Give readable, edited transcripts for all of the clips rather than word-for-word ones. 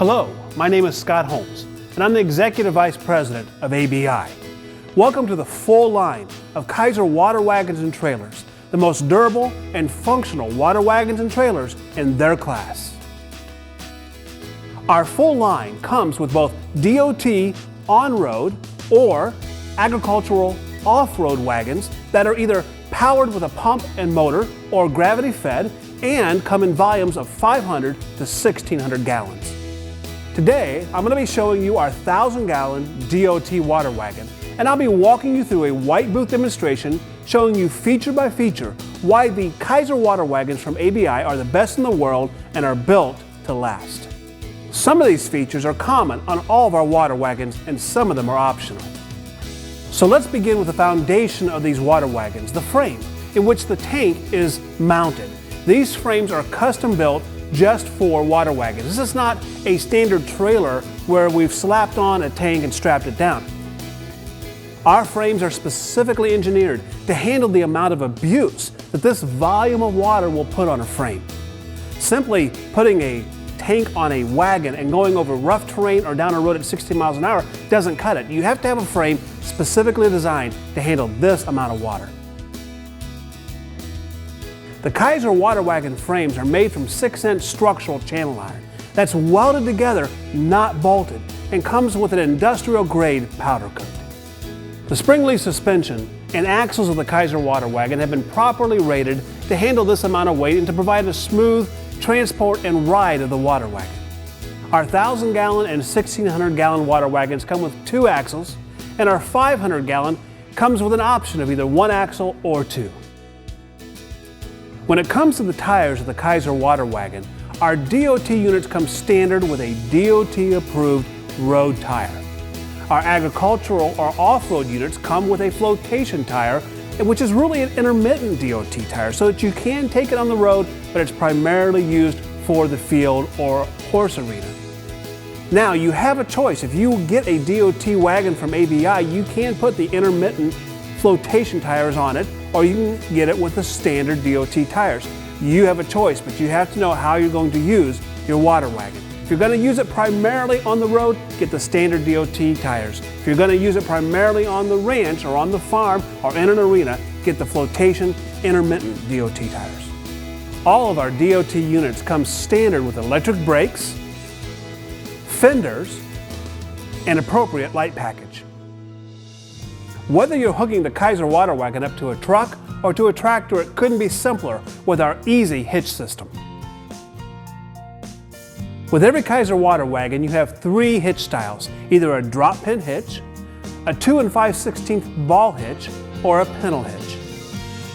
Hello, my name is Scott Holmes, and I'm the Executive Vice President of ABI. Welcome to the full line of Kiser water wagons and trailers, the most durable and functional water wagons and trailers in their class. Our full line comes with both DOT on-road or agricultural off-road wagons that are either powered with a pump and motor or gravity-fed and come in volumes of 500 to 1,600 gallons. Today, I'm going to be showing you our 1,000-gallon DOT water wagon, and I'll be walking you through a white booth demonstration showing you feature by feature why the Kiser water wagons from ABI are the best in the world and are built to last. Some of these features are common on all of our water wagons, and some of them are optional. So let's begin with the foundation of these water wagons, the frame, in which the tank is mounted. These frames are custom built just for water wagons. This is not a standard trailer where we've slapped on a tank and strapped it down. Our frames are specifically engineered to handle the amount of abuse that this volume of water will put on a frame. Simply putting a tank on a wagon and going over rough terrain or down a road at 60 miles an hour doesn't cut it. You have to have a frame specifically designed to handle this amount of water. The Kiser water wagon frames are made from 6-inch structural channel iron that's welded together, not bolted, and comes with an industrial-grade powder coat. The spring-leaf suspension and axles of the Kiser water wagon have been properly rated to handle this amount of weight and to provide a smooth transport and ride of the water wagon. Our 1,000-gallon and 1,600-gallon water wagons come with 2 axles, and our 500-gallon comes with an option of either 1 axle or 2. When it comes to the tires of the Kiser water wagon, our DOT units come standard with a DOT-approved road tire. Our agricultural or off-road units come with a flotation tire, which is really an intermittent DOT tire, so that you can take it on the road, but it's primarily used for the field or horse arena. Now, you have a choice. If you get a DOT wagon from ABI, you can put the intermittent flotation tires on it, or you can get it with the standard DOT tires. You have a choice, but you have to know how you're going to use your water wagon. If you're going to use it primarily on the road, get the standard DOT tires. If you're going to use it primarily on the ranch or on the farm or in an arena, get the flotation intermittent DOT tires. All of our DOT units come standard with electric brakes, fenders, and appropriate light package. Whether you're hooking the Kiser water wagon up to a truck or to a tractor, it couldn't be simpler with our easy hitch system. With every Kiser water wagon, you have 3 hitch styles, either a drop pin hitch, a 2 5/16 ball hitch, or a pintle hitch.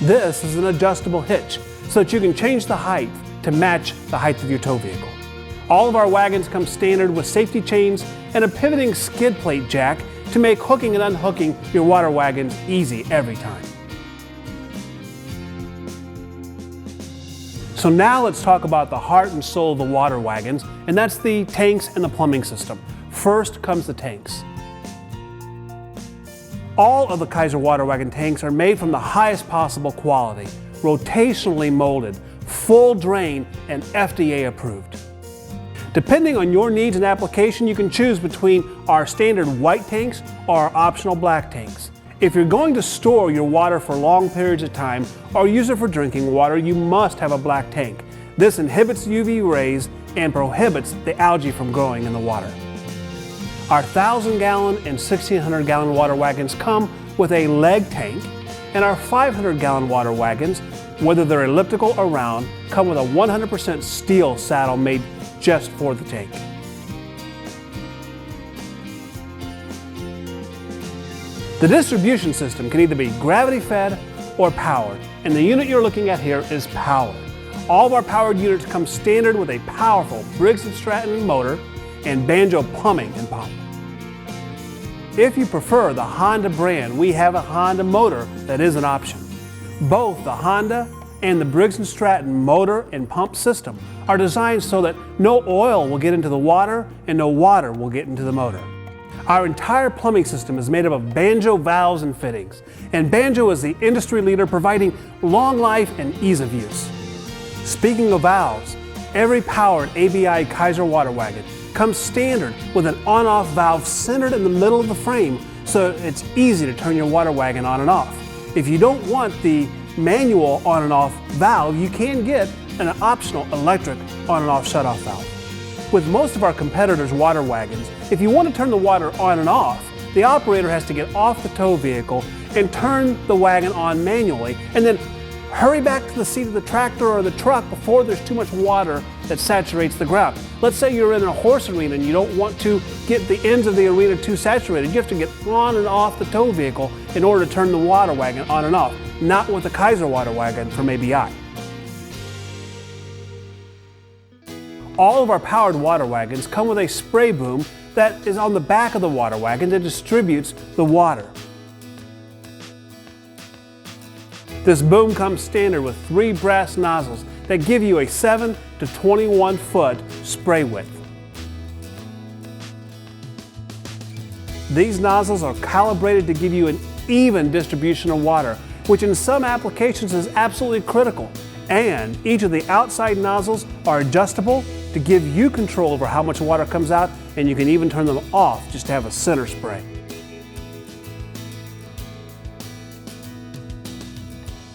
This is an adjustable hitch so that you can change the height to match the height of your tow vehicle. All of our wagons come standard with safety chains and a pivoting skid plate jack to make hooking and unhooking your water wagons easy every time. So now let's talk about the heart and soul of the water wagons, and that's the tanks and the plumbing system. First comes the tanks. All of the Kiser water wagon tanks are made from the highest possible quality, rotationally molded, full drain, and FDA approved. Depending on your needs and application, you can choose between our standard white tanks or our optional black tanks. If you're going to store your water for long periods of time or use it for drinking water, you must have a black tank. This inhibits UV rays and prohibits the algae from growing in the water. Our 1,000-gallon and 1,600-gallon water wagons come with a leg tank, and our 500-gallon water wagons, whether they're elliptical or round, come with a 100% steel saddle made just for the tank. The distribution system can either be gravity-fed or powered, and the unit you're looking at here is powered. All of our powered units come standard with a powerful Briggs & Stratton motor and Banjo plumbing and pump. If you prefer the Honda brand, we have a Honda motor that is an option. Both the Honda and the Briggs & Stratton motor and pump system are designed so that no oil will get into the water and no water will get into the motor. Our entire plumbing system is made up of Banjo valves and fittings, and Banjo is the industry leader providing long life and ease of use. Speaking of valves, every powered ABI Kiser water wagon comes standard with an on-off valve centered in the middle of the frame, so it's easy to turn your water wagon on and off. If you don't want the manual on and off valve, you can get an optional electric on and off shutoff valve. With most of our competitors' water wagons, if you want to turn the water on and off, the operator has to get off the tow vehicle and turn the wagon on manually, and then hurry back to the seat of the tractor or the truck before there's too much water that saturates the ground. Let's say you're in a horse arena and you don't want to get the ends of the arena too saturated. You have to get on and off the tow vehicle in order to turn the water wagon on and off, not with the Kiser water wagon from ABI. All of our powered water wagons come with a spray boom that is on the back of the water wagon that distributes the water. This boom comes standard with 3 brass nozzles that give you a 7 to 21 foot spray width. These nozzles are calibrated to give you an even distribution of water, which in some applications is absolutely critical. And each of the outside nozzles are adjustable to give you control over how much water comes out, and you can even turn them off just to have a center spray.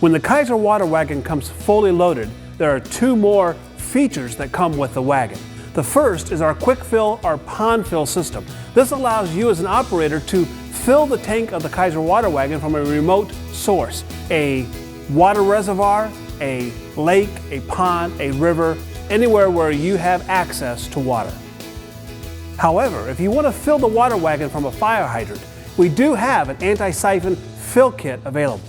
When the Kiser water wagon comes fully loaded, there are 2 more features that come with the wagon. The first is our quick fill or pond fill system. This allows you as an operator to fill the tank of the Kiser water wagon from a remote source, a water reservoir, a lake, a pond, a river, anywhere where you have access to water. However, if you want to fill the water wagon from a fire hydrant, we do have an anti-siphon fill kit available.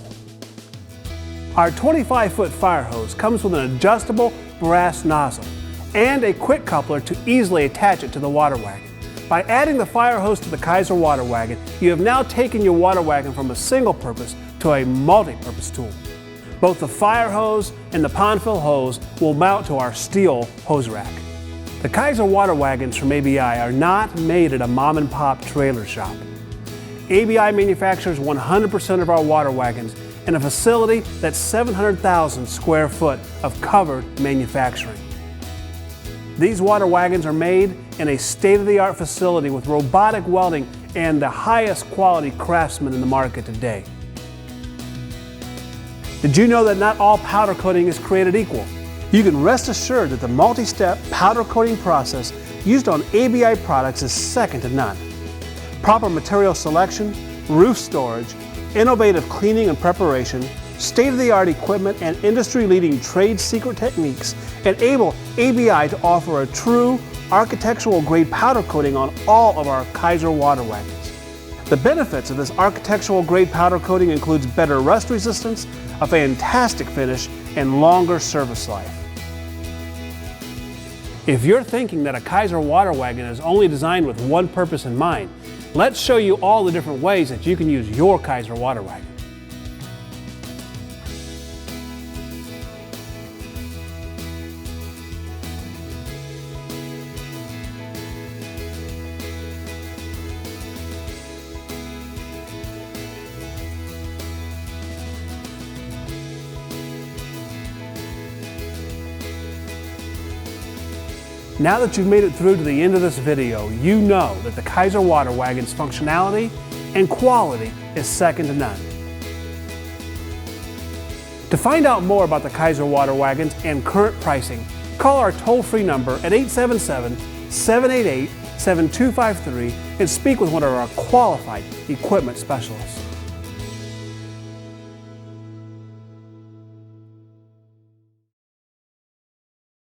Our 25-foot fire hose comes with an adjustable brass nozzle and a quick coupler to easily attach it to the water wagon. By adding the fire hose to the Kiser water wagon, you have now taken your water wagon from a single purpose to a multi-purpose tool. Both the fire hose and the pond fill hose will mount to our steel hose rack. The Kiser water wagons from ABI are not made at a mom and pop trailer shop. ABI manufactures 100% of our water wagons in a facility that's 700,000 square foot of covered manufacturing. These water wagons are made in a state-of-the-art facility with robotic welding and the highest quality craftsmen in the market today. Did you know that not all powder coating is created equal? You can rest assured that the multi-step powder coating process used on ABI products is second to none. Proper material selection, roof storage, innovative cleaning and preparation, state-of-the-art equipment, and industry-leading trade secret techniques enable ABI to offer a true architectural-grade powder coating on all of our Kiser water wagons. The benefits of this architectural-grade powder coating includes better rust resistance, a fantastic finish, and longer service life. If you're thinking that a Kiser water wagon is only designed with one purpose in mind, let's show you all the different ways that you can use your Kiser water wagon. Now that you've made it through to the end of this video, you know that the Kiser water wagon's functionality and quality is second to none. To find out more about the Kiser water wagons and current pricing, call our toll-free number at 877-788-7253 and speak with one of our qualified equipment specialists.